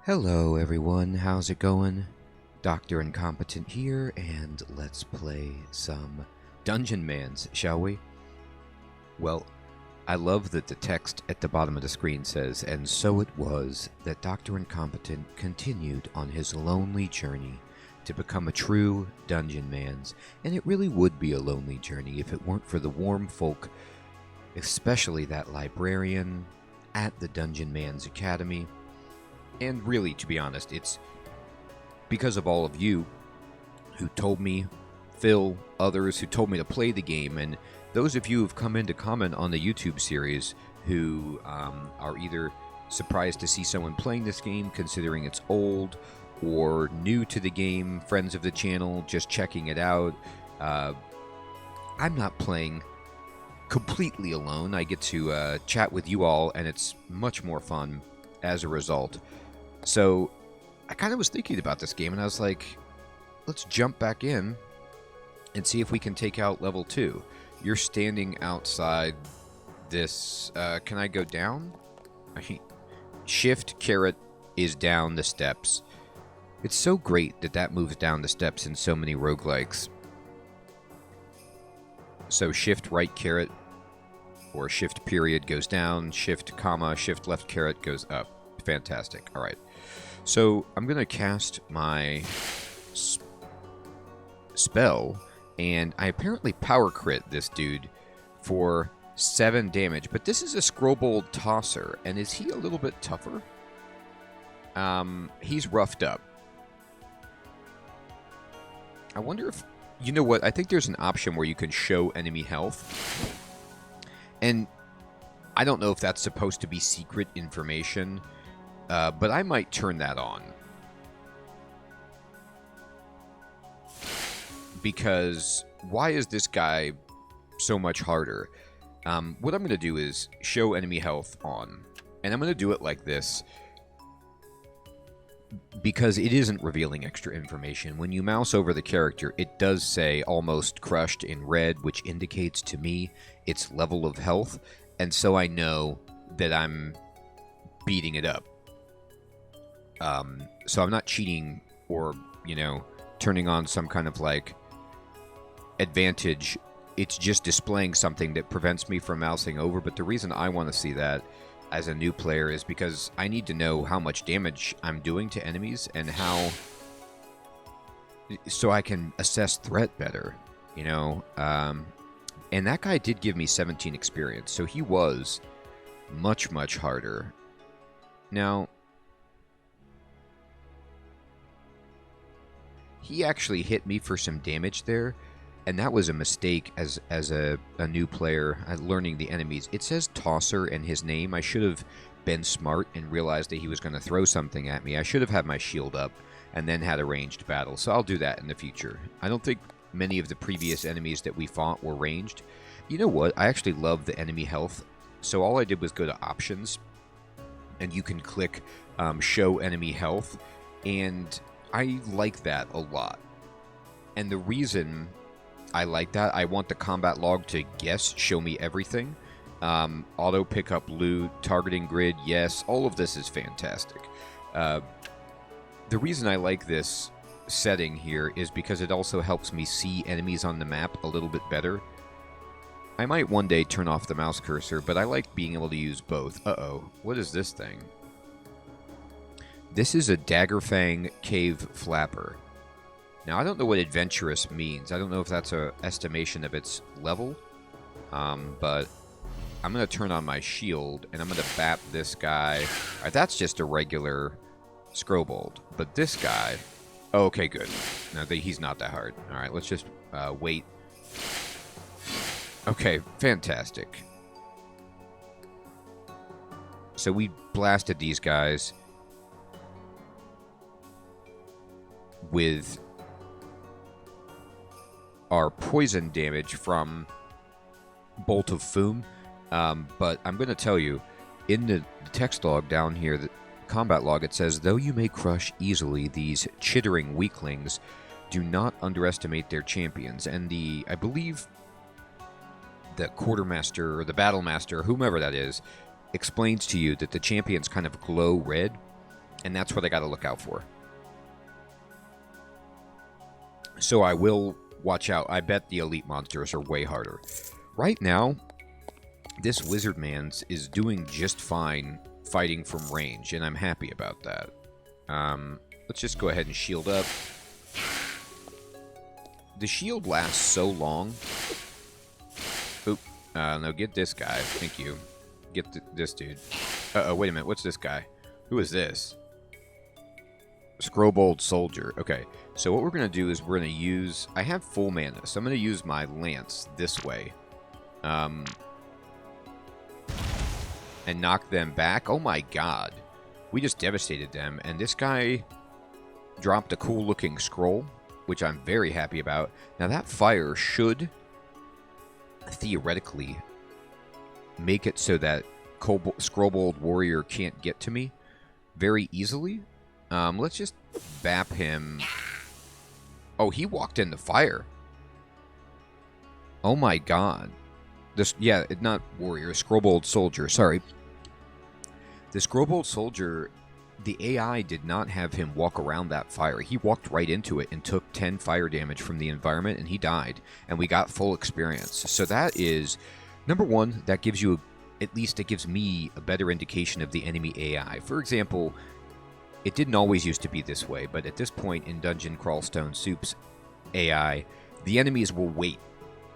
Hello everyone, how's it going? Dr. Incompetent here, and let's play some Dungeonmans, shall we? Well, I love that the text at the bottom of the screen says, "And so it was that Dr. Incompetent continued on his lonely journey to become a true Dungeonmans." And it really would be a lonely journey if it weren't for the warm folk, especially that librarian at the Dungeonmans Academy. And really, to be honest, it's because of all of you who told me, Phil, others who told me to play the game, and those of you who've come in to comment on the YouTube series who are either surprised to see someone playing this game, considering it's old, or new to the game, friends of the channel, just checking it out. I'm not playing completely alone. I get to chat with you all, and it's much more fun as a result. So I kind of was thinking about this game, and I was like, let's jump back in and see if we can take out level 2. You're standing outside this... can I go down? Shift caret is down the steps. It's so great that that moves down the steps in so many roguelikes. So shift right caret or shift period goes down, shift comma, shift left caret goes up. Fantastic. All right. So I'm going to cast my spell, and I apparently power crit this dude for 7 damage. But this is a Scrollbold Tosser, and is he a little bit tougher? He's roughed up. I wonder if... You know what? I think there's an option where you can show enemy health. And I don't know if that's supposed to be secret information. But I might turn that on. Because why is this guy so much harder? What I'm going to do is show enemy health on. And I'm going to do it like this. Because it isn't revealing extra information. When you mouse over the character, it does say almost crushed in red, which indicates to me its level of health. And so I know that I'm beating it up. So I'm not cheating or, turning on some kind of, advantage. It's just displaying something that prevents me from mousing over. But the reason I want to see that as a new player is because I need to know how much damage I'm doing to enemies and how... so I can assess threat better, And that guy did give me 17 experience, so he was much, much harder. Now... he actually hit me for some damage there, and that was a mistake as a new player learning the enemies. It says Tosser in his name. I should have been smart and realized that he was going to throw something at me. I should have had my shield up and then had a ranged battle, so I'll do that in the future. I don't think many of the previous enemies that we fought were ranged. You know what? I actually love the enemy health, so all I did was go to Options, and you can click Show Enemy Health, and... I like that a lot. And the reason I like that, I want the combat log to show me everything. Auto pick up loot, targeting grid, yes. All of this is fantastic. The reason I like this setting here is because it also helps me see enemies on the map a little bit better. I might one day turn off the mouse cursor, but I like being able to use both. Uh-oh, what is this thing? This is a Daggerfang Cave Flapper. Now, I don't know what adventurous means. I don't know if that's an estimation of its level. But I'm going to turn on my shield, and I'm going to bap this guy. All right, that's just a regular Scrollbold. But this guy... oh, okay, good. No, he's not that hard. All right, let's just wait. Okay, fantastic. So we blasted these guys... with our poison damage from Bolt of Foom. But I'm going to tell you, in the text log down here, the combat log, it says, though you may crush easily these chittering weaklings, do not underestimate their champions. And I believe the quartermaster or the battle master, whomever that is, explains to you that the champions kind of glow red. And that's what I got to look out for. So I will watch out. I bet the elite monsters are way harder. Right now, this Wizardman's is doing just fine fighting from range, and I'm happy about that. Let's just go ahead and shield up. The shield lasts so long. Oop. No, get this guy. Thank you. Get this dude. Uh-oh, wait a minute. What's this guy? Who is this? Scrobold Soldier. Okay, so what we're going to do is we're going to use... I have full mana, so I'm going to use my lance this way. And knock them back. Oh my god. We just devastated them, and this guy dropped a cool-looking scroll, which I'm very happy about. Now that fire should, theoretically, make it so that Scrobold Warrior can't get to me very easily. Let's just bap him. Oh, he walked in the fire. Oh my god. This, yeah, not Warrior, Scrobold Soldier, sorry. The Scrobold Soldier, the AI did not have him walk around that fire. He walked right into it and took 10 fire damage from the environment, and he died. And we got full experience. So that is, number one, that gives you, at least it gives me a better indication of the enemy AI. For example, it didn't always used to be this way, but at this point in Dungeon Crawlstone Soup's AI, the enemies will wait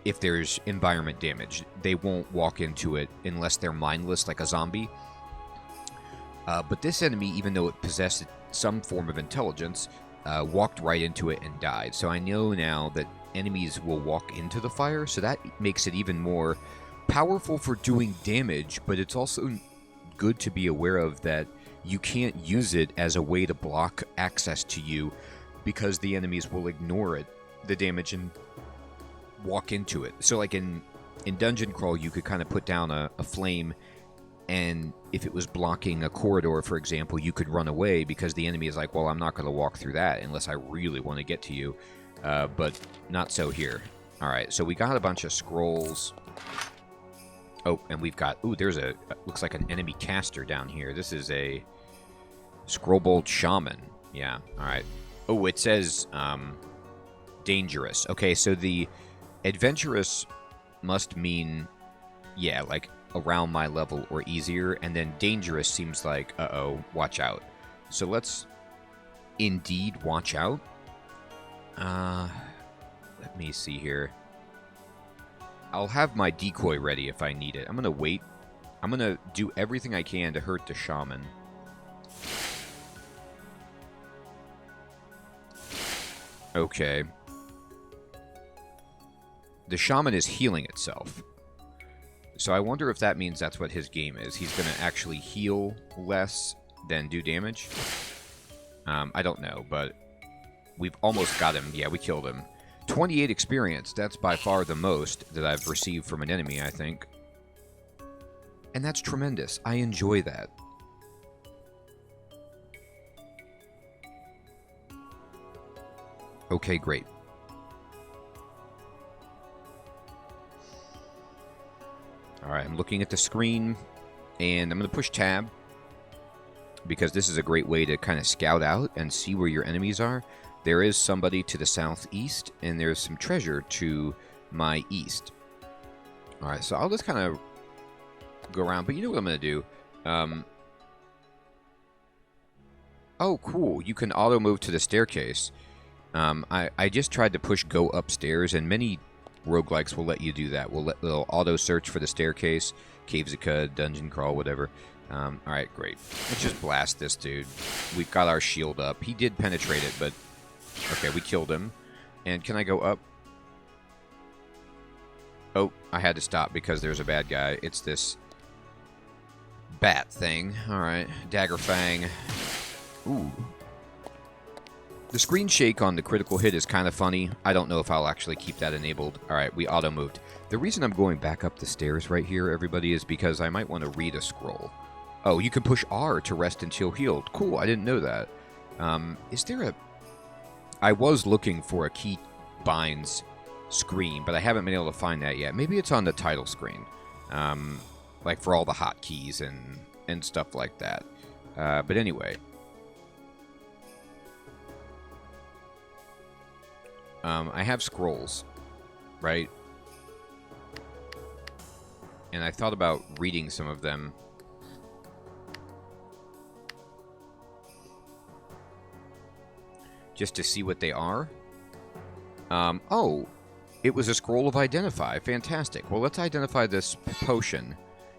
if there's environment damage. They won't walk into it unless they're mindless like a zombie. But this enemy, even though it possessed some form of intelligence, walked right into it and died. So I know now that enemies will walk into the fire, so that makes it even more powerful for doing damage, but it's also good to be aware of that you can't use it as a way to block access to you because the enemies will ignore it, the damage, and walk into it. So like in Dungeon Crawl, you could kind of put down a flame, and if it was blocking a corridor, for example, you could run away because the enemy is like, well, I'm not going to walk through that unless I really want to get to you. But not so here. Alright, so we got a bunch of scrolls. Oh, and we've got... Ooh, there's a... looks like an enemy caster down here. This is a Scrobold Shaman. Yeah, alright. Oh, it says dangerous. Okay, so the adventurous must mean, yeah, like around my level or easier, and then dangerous seems like, uh-oh, watch out. So let's indeed watch out. Let me see here. I'll have my decoy ready if I need it. I'm going to wait. I'm going to do everything I can to hurt the shaman. Okay. The shaman is healing itself. So I wonder if that means that's what his game is. He's going to actually heal less than do damage. I don't know, but we've almost got him. Yeah, we killed him. 28 experience. That's by far the most that I've received from an enemy, I think. And that's tremendous. I enjoy that. Okay, great. Alright, I'm looking at the screen, and I'm going to push tab, because this is a great way to kind of scout out and see where your enemies are. There is somebody to the southeast, and there's some treasure to my east. Alright, so I'll just kind of go around, but you know what I'm going to do? Oh, cool. You can auto-move to the staircase. I just tried to push go upstairs, and many roguelikes will let you do that. They'll auto-search for the staircase, Cavesica, Dungeon Crawl, whatever. Alright, great. Let's just blast this dude. We've got our shield up. He did penetrate it, but... Okay, we killed him. And can I go up? Oh, I had to stop because there's a bad guy. It's this bat thing. Alright, Dagger Fang. Ooh. The screen shake on the critical hit is kind of funny. I don't know if I'll actually keep that enabled. Alright, we auto-moved. The reason I'm going back up the stairs right here, everybody, is because I might want to read a scroll. Oh, you can push R to rest until healed. Cool, I didn't know that. Is there a... I was looking for a key binds screen, but I haven't been able to find that yet. Maybe it's on the title screen. Like for all the hotkeys and stuff like that. But anyway... I have scrolls, right? And I thought about reading some of them. Just to see what they are. Oh, it was a scroll of identify. Fantastic. Well, let's identify this potion.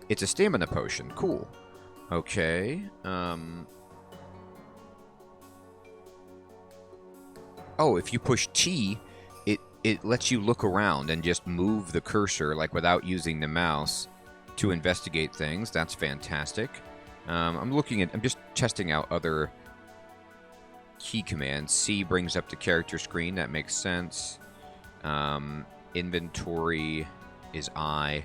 It's a stamina potion. Cool. Okay. Oh, if you push T, it lets you look around and just move the cursor, like, without using the mouse to investigate things. That's fantastic. I'm just testing out other key commands. C brings up the character screen. That makes sense. Inventory is I.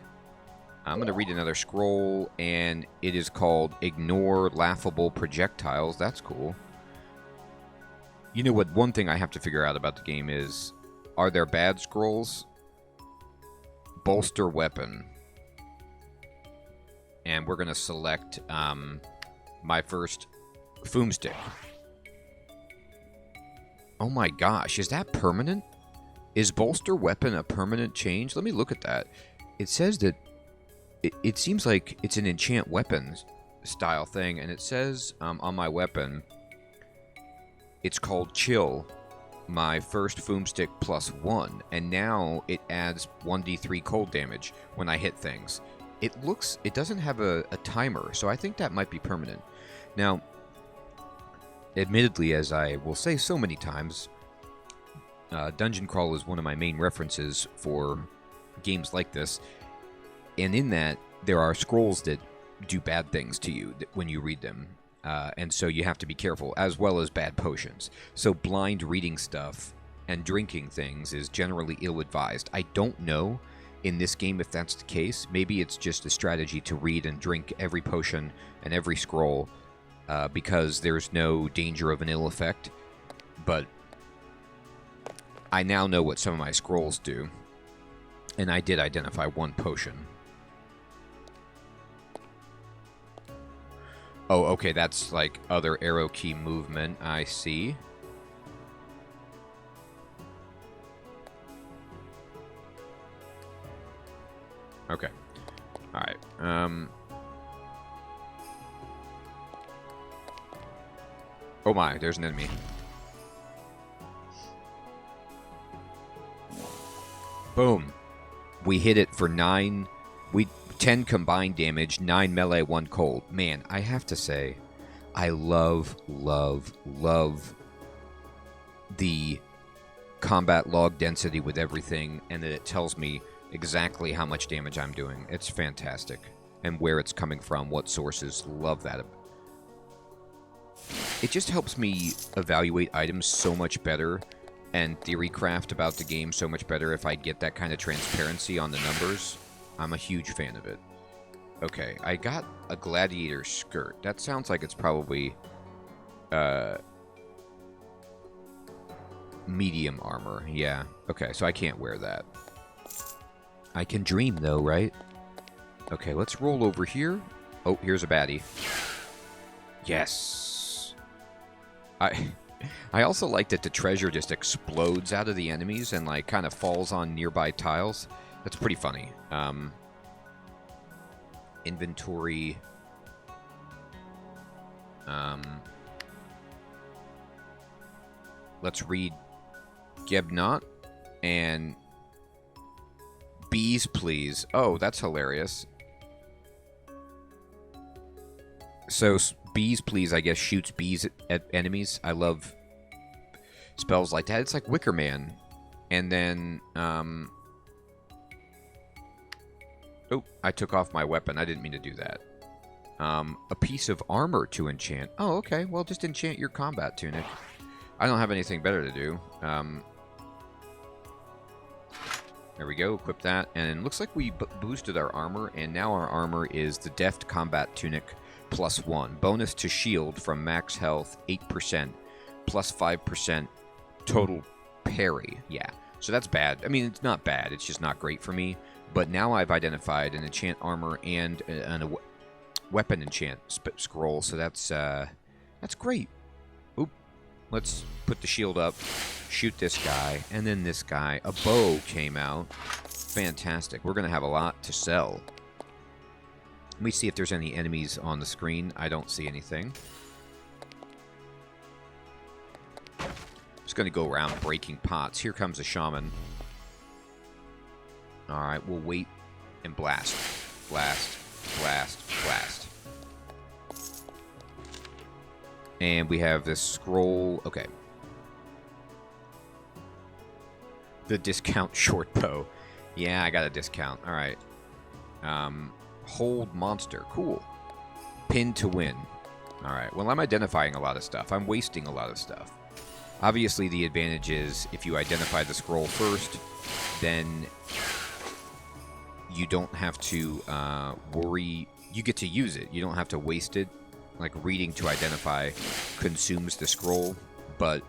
I'm going to read another scroll, and it is called Ignore Laughable Projectiles. That's cool. You know what? One thing I have to figure out about the game is, are there bad scrolls? Bolster weapon. And we're going to select my first foomstick. Oh my gosh, is that permanent? Is bolster weapon a permanent change? Let me look at that. It says that it seems like it's an enchant weapons style thing, and it says on my weapon, it's called Chill, my first foomstick +1, and now it adds 1d3 cold damage when I hit things. It doesn't have a timer, so I think that might be permanent. Now, admittedly, as I will say so many times, Dungeon Crawl is one of my main references for games like this, and in that, there are scrolls that do bad things to you when you read them, and so you have to be careful, as well as bad potions. So blind reading stuff and drinking things is generally ill-advised. I don't know in this game if that's the case. Maybe it's just a strategy to read and drink every potion and every scroll, because there's no danger of an ill effect. But I now know what some of my scrolls do, and I did identify one potion. Oh, okay, that's like other arrow key movement. I see. Okay. Alright. Oh my, there's an enemy. Boom. We hit it for 10 combined damage, 9 melee, 1 cold. Man, I have to say, I love the combat log density with everything, and that it tells me exactly how much damage I'm doing. It's fantastic. And where it's coming from, what sources. Love that. It just helps me evaluate items so much better and theory craft about the game so much better if I get that kind of transparency on the numbers. I'm a huge fan of it. Okay, I got a gladiator skirt. That sounds like it's probably medium armor. Yeah. Okay, so I can't wear that. I can dream though, right? Okay, let's roll over here. Oh, here's a baddie. Yes. I also like that the treasure just explodes out of the enemies and like kind of falls on nearby tiles. That's pretty funny. Inventory. Let's read Gebnot and bees, please. Oh, that's hilarious. So bees, please, I guess, shoots bees at enemies. I love spells like that. It's like Wicker Man. And then, oh, I took off my weapon. I didn't mean to do that. A piece of armor to enchant. Oh, okay. Well, just enchant your combat tunic. I don't have anything better to do. There we go. Equip that. And it looks like we boosted our armor, and now our armor is the Deft Combat Tunic +1. Bonus to shield from max health 8%, plus 5% total parry. Yeah. So that's bad. I mean, it's not bad. It's just not great for me. But now I've identified an enchant armor and a weapon enchant scroll. So that's great. Oop. let's put the shield up, shoot this guy, and then this guy. A bow came out. Fantastic. We're going to have a lot to sell. Let me see if there's any enemies on the screen. I don't see anything. Just going to go around breaking pots. Here comes a shaman. Alright, we'll wait and blast. Blast, blast, blast. And we have this scroll. Okay. The discount short bow. Yeah, I got a discount. Alright. Hold monster. Cool. Pin to win. Alright, well, I'm identifying a lot of stuff. I'm wasting a lot of stuff. Obviously, the advantage is if you identify the scroll first, then you don't have to worry. You get to use it. You don't have to waste it. Like, reading to identify consumes the scroll, but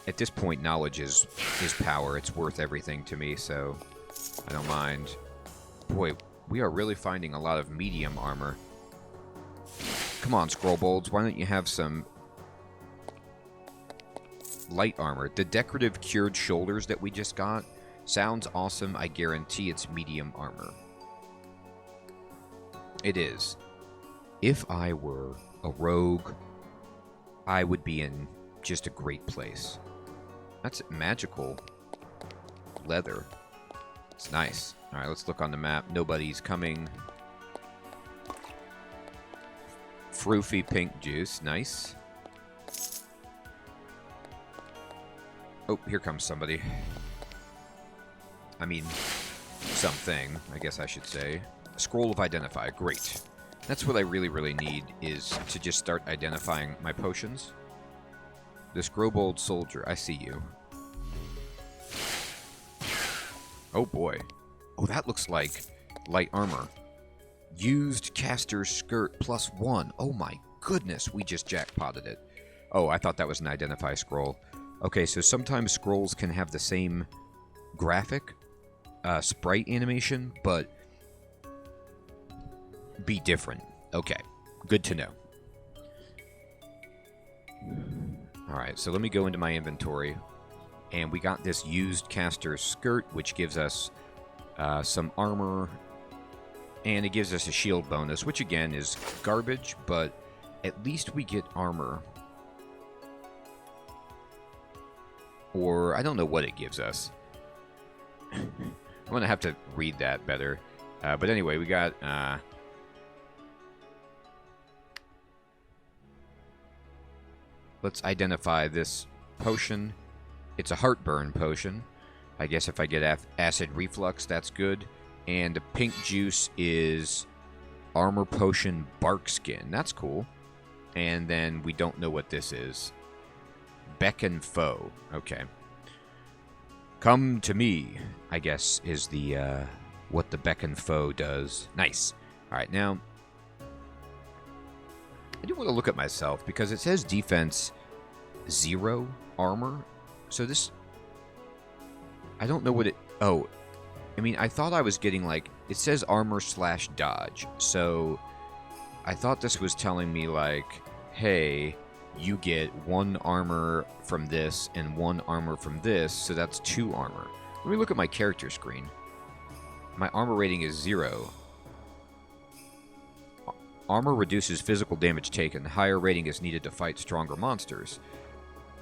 at this point, knowledge is power. It's worth everything to me, so I don't mind. Boy, we are really finding a lot of medium armor. Come on, scroll bolds. Why don't you have some light armor? The decorative cured shoulders that we just got sounds awesome. I guarantee it's medium armor. It is. If I were a rogue, I would be in just a great place. That's magical leather. It's nice. Alright, let's look on the map. Nobody's coming. Froofy pink juice. Nice. Oh, here comes somebody. I mean, something, I guess I should say. A scroll of identify. Great. That's what I really, really need, is to just start identifying my potions. This Grobold soldier, I see you. Oh boy. Oh, that looks like light armor. Used caster's skirt +1. Oh my goodness, we just jackpotted it. Oh, I thought that was an identify scroll. Okay, so sometimes scrolls can have the same graphic, sprite animation, but be different. Okay, good to know. Alright, so let me go into my inventory. And we got this used caster's skirt, which gives us some armor. And it gives us a shield bonus, which again is garbage, but at least we get armor. Or, I don't know what it gives us. I'm going to have to read that better. But anyway, we got... let's identify this potion. It's a Heartburn Potion. I guess if I get acid reflux, that's good. And the pink juice is Armor Potion Bark Skin. That's cool. And then we don't know what this is. Beckon Foe. Okay. Come to me, I guess, is the what the Beckon Foe does. Nice. All right, now I do want to look at myself because it says defense 0 armor. So this, I don't know what it, oh, I mean, I thought I was getting like, it says armor/dodge. So I thought this was telling me like, hey, you get 1 armor from this and 1 armor from this, so that's 2 armor. Let me look at my character screen. My armor rating is 0. Armor reduces physical damage taken. Higher rating is needed to fight stronger monsters.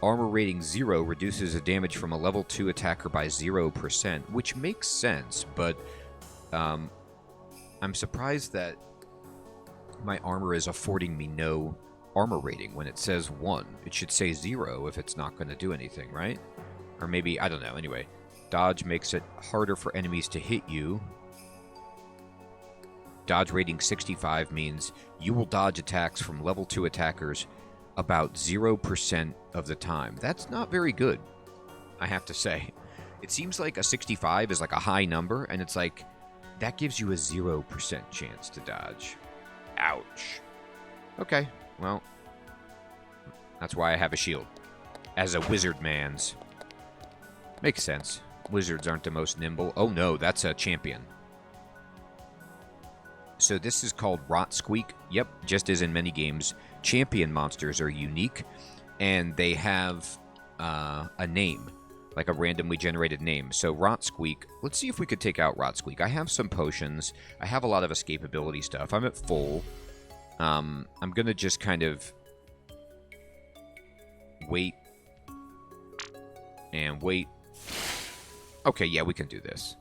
Armor rating 0 reduces the damage from a level 2 attacker by 0%, which makes sense, but I'm surprised that my armor is affording me no armor rating when it says 1. It should say 0 if it's not going to do anything, right? Or maybe, I don't know. Anyway, dodge makes it harder for enemies to hit you. Dodge rating 65 means you will dodge attacks from level 2 attackers about 0% of the time. That's not very good, I have to say. It seems like a 65 is like a high number, and it's like, that gives you a 0% chance to dodge. Ouch. Okay, well, that's why I have a shield. As a wizard man's. Makes sense. Wizards aren't the most nimble. Oh no, that's a champion. So this is called Rot Squeak. Yep, just as in many games, champion monsters are unique. and they have a name, like a randomly generated name. So Rot Squeak, let's see if we could take out Rot Squeak. I have some potions. I have a lot of escapability stuff. I'm at full. I'm going to just kind of wait and wait. Okay, yeah, we can do this.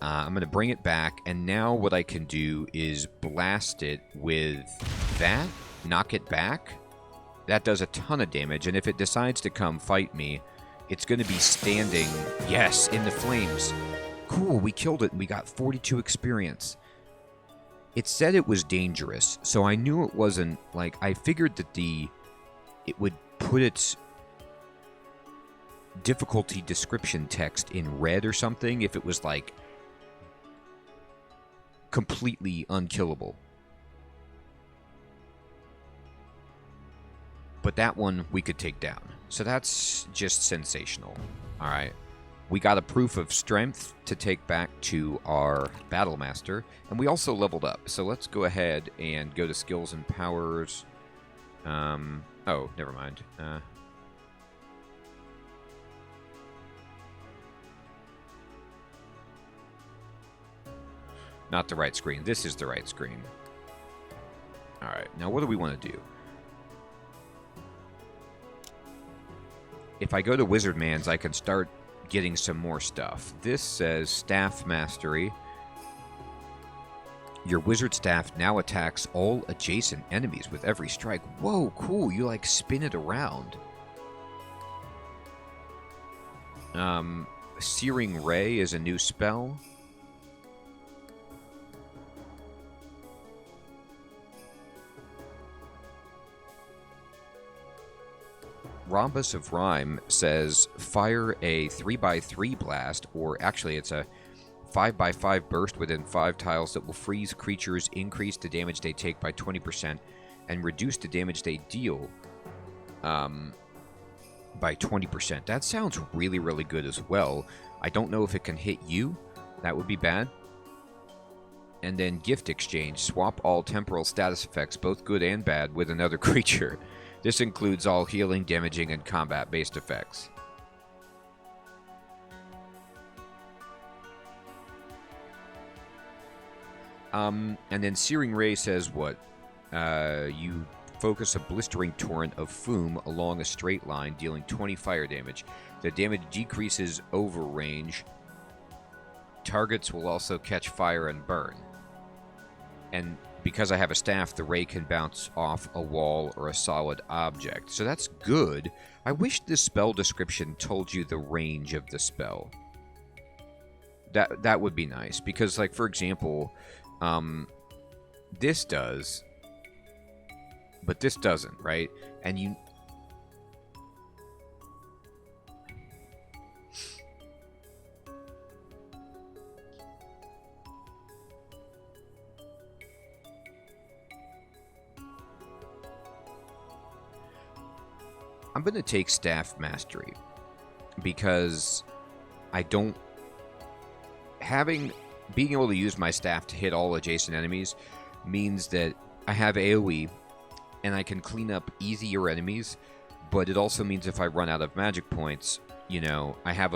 I'm going to bring it back, and now what I can do is blast it with that, knock it back. That does a ton of damage, and if it decides to come fight me, it's going to be standing, yes, in the flames. Cool, we killed it, and we got 42 experience. It said it was dangerous, so I knew it wasn't, like, I figured that it would put its difficulty description text in red or something if it was, like, completely unkillable. But that one we could take down. So that's just sensational. Alright. We got a proof of strength to take back to our Battle Master. And we also leveled up. So let's go ahead and go to skills and powers. Oh, never mind. Not the right screen. This is the right screen. Alright, now what do we want to do? If I go to Wizardmans, I can start getting some more stuff. This says Staff Mastery. Your wizard staff now attacks all adjacent enemies with every strike. Whoa, cool. You, like, spin it around. Searing Ray is a new spell. Rhombus of Rhyme says fire a 3x3 blast, or actually it's a 5x5 burst within 5 tiles that will freeze creatures, increase the damage they take by 20%, and reduce the damage they deal by 20%. That sounds really, really good as well. I don't know if it can hit you. That would be bad. And then Gift Exchange. Swap all temporal status effects, both good and bad, with another creature. This includes all healing, damaging, and combat-based effects. And then Searing Ray says what? You focus a blistering torrent of foam along a straight line, dealing 20 fire damage. The damage decreases over range. Targets will also catch fire and burn. And because I have a staff, the ray can bounce off a wall or a solid object. So that's good. I wish this spell description told you the range of the spell. That would be nice. Because, like, for example, this does, but this doesn't, right? And you... I'm going to take Staff Mastery because I don't... Being able to use my staff to hit all adjacent enemies means that I have AoE and I can clean up easier enemies, but it also means if I run out of magic points, you know, I have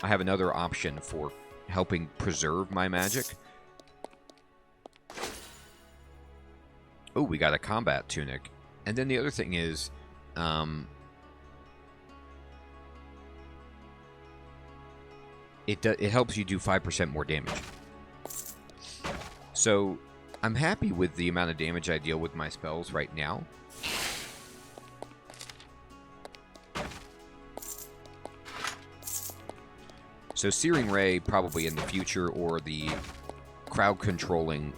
another option for helping preserve my magic. Oh, we got a combat tunic. And then the other thing is, it helps you do 5% more damage. So, I'm happy with the amount of damage I deal with my spells right now. So Searing Ray probably in the future, or the crowd controlling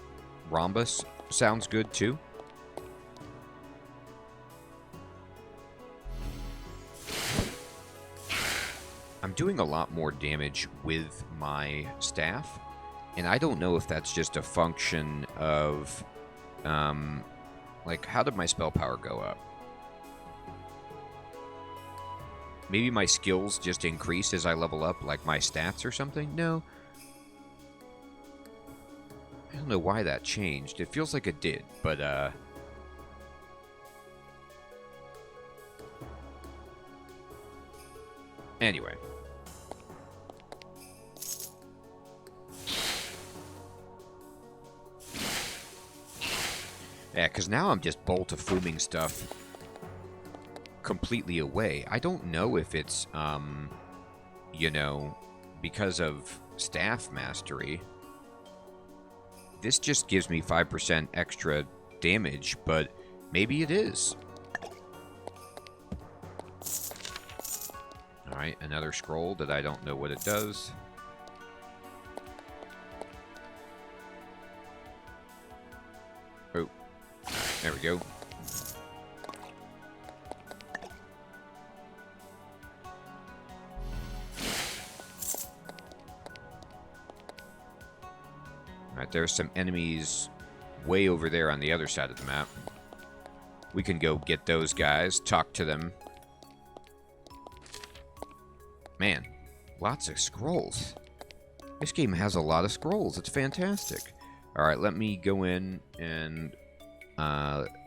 Rhombus sounds good too. I'm doing a lot more damage with my staff, and I don't know if that's just a function of, like, how did my spell power go up? Maybe my skills just increase as I level up, like my stats or something? No. I don't know why that changed. It feels like it did, but, Anyway. Yeah, because now I'm just bolt of fooming stuff completely away. I don't know if it's, you know, because of staff mastery. This just gives me 5% extra damage, but maybe it is. Alright, another scroll that I don't know what it does. Oh, there we go. Alright, there's some enemies way over there on the other side of the map. We can go get those guys, talk to them. Man, lots of scrolls. This game has a lot of scrolls. It's fantastic. Alright, let me go in and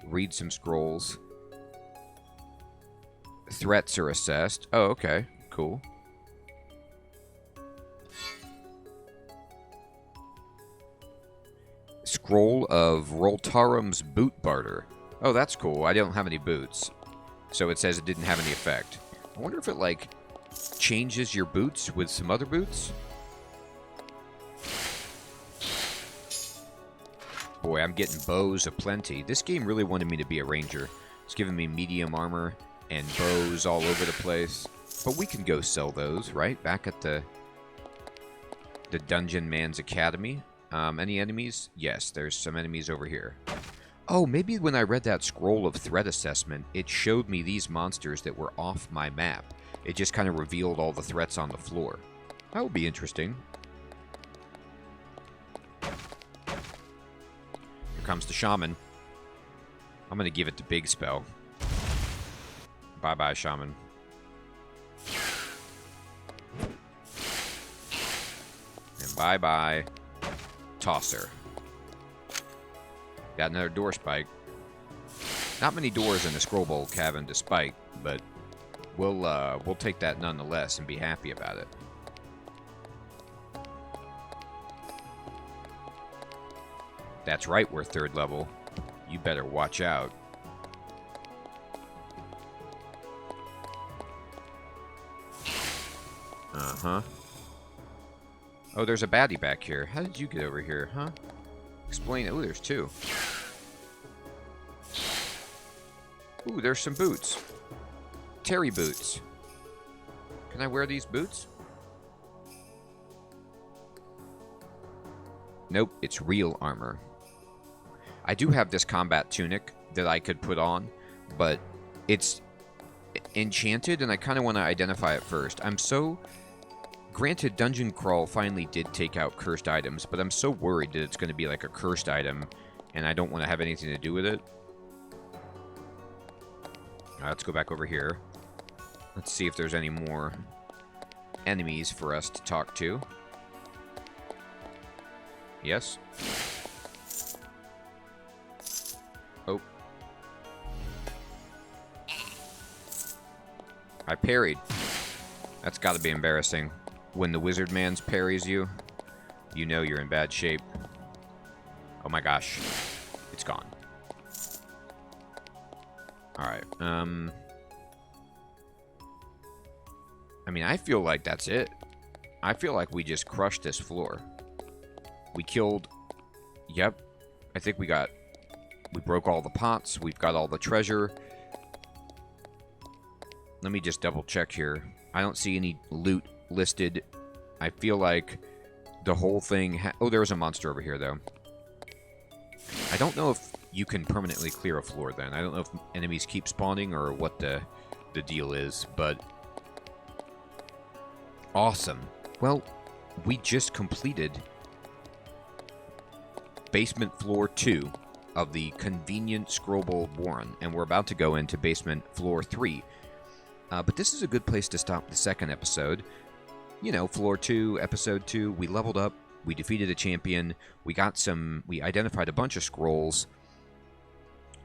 read some scrolls. Threats are assessed. Oh, okay. Cool. Scroll of Roltarum's Boot Barter. Oh, that's cool. I don't have any boots. So it says it didn't have any effect. I wonder if it, like, changes your boots with some other boots? Boy, I'm getting bows aplenty. This game really wanted me to be a ranger. It's giving me medium armor and bows all over the place. But we can go sell those, right? Back at the Dungeonmans Academy. Any enemies? Yes, there's some enemies over here. Oh, maybe when I read that scroll of threat assessment, it showed me these monsters that were off my map. It just kind of revealed all the threats on the floor. That would be interesting. Here comes the shaman. I'm going to give it the big spell. Bye-bye, shaman. And bye-bye, tosser. Got another door spike. Not many doors in the Scrollbowl Cavern to spike, but we'll take that nonetheless and be happy about it. That's right, we're 3rd level. You better watch out. Uh-huh. Oh, there's a baddie back here. How did you get over here, huh? Explain it. Oh, there's 2. Ooh, there's some boots. Terry boots. Can I wear these boots? Nope, it's real armor. I do have this combat tunic that I could put on, but it's enchanted, and I kind of want to identify it first. I'm so... Granted, Dungeon Crawl finally did take out cursed items, but I'm so worried that it's going to be like a cursed item, and I don't want to have anything to do with it. Alright, let's go back over here. Let's see if there's any more enemies for us to talk to. Yes? Oh. I parried. That's got to be embarrassing. When the wizard man's parries you, you know you're in bad shape. Oh my gosh. It's gone. Alright, I mean, I feel like that's it. I feel like we just crushed this floor. We killed... Yep. I think we broke all the pots. We've got all the treasure. Let me just double check here. I don't see any loot listed. I feel like the whole thing... Oh, there was a monster over here, though. I don't know if you can permanently clear a floor, then. I don't know if enemies keep spawning or what the deal is, but... Awesome. Well, we just completed basement floor 2 of the convenient Scrollbowl Warren, and we're about to go into basement floor 3. But this is a good place to stop the second episode. You know, floor 2, episode 2, we leveled up, we defeated a champion, we identified a bunch of scrolls,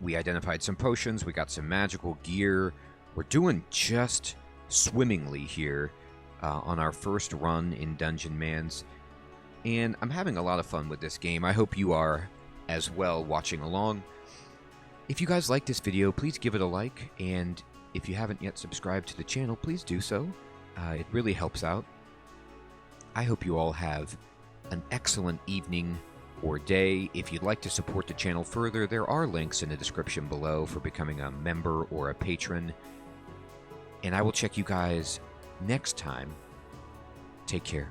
we identified some potions, we got some magical gear. We're doing just swimmingly here. on our first run in Dungeonmans, and I'm having a lot of fun with this game. I hope you are as well watching along. If you guys like this video, please give it a like, and if you haven't yet subscribed to the channel, please do so. It really helps out. I hope you all have an excellent evening or day. If you'd like to support the channel further, there are links in the description below for becoming a member or a patron. And I will check you guys next time. Take care.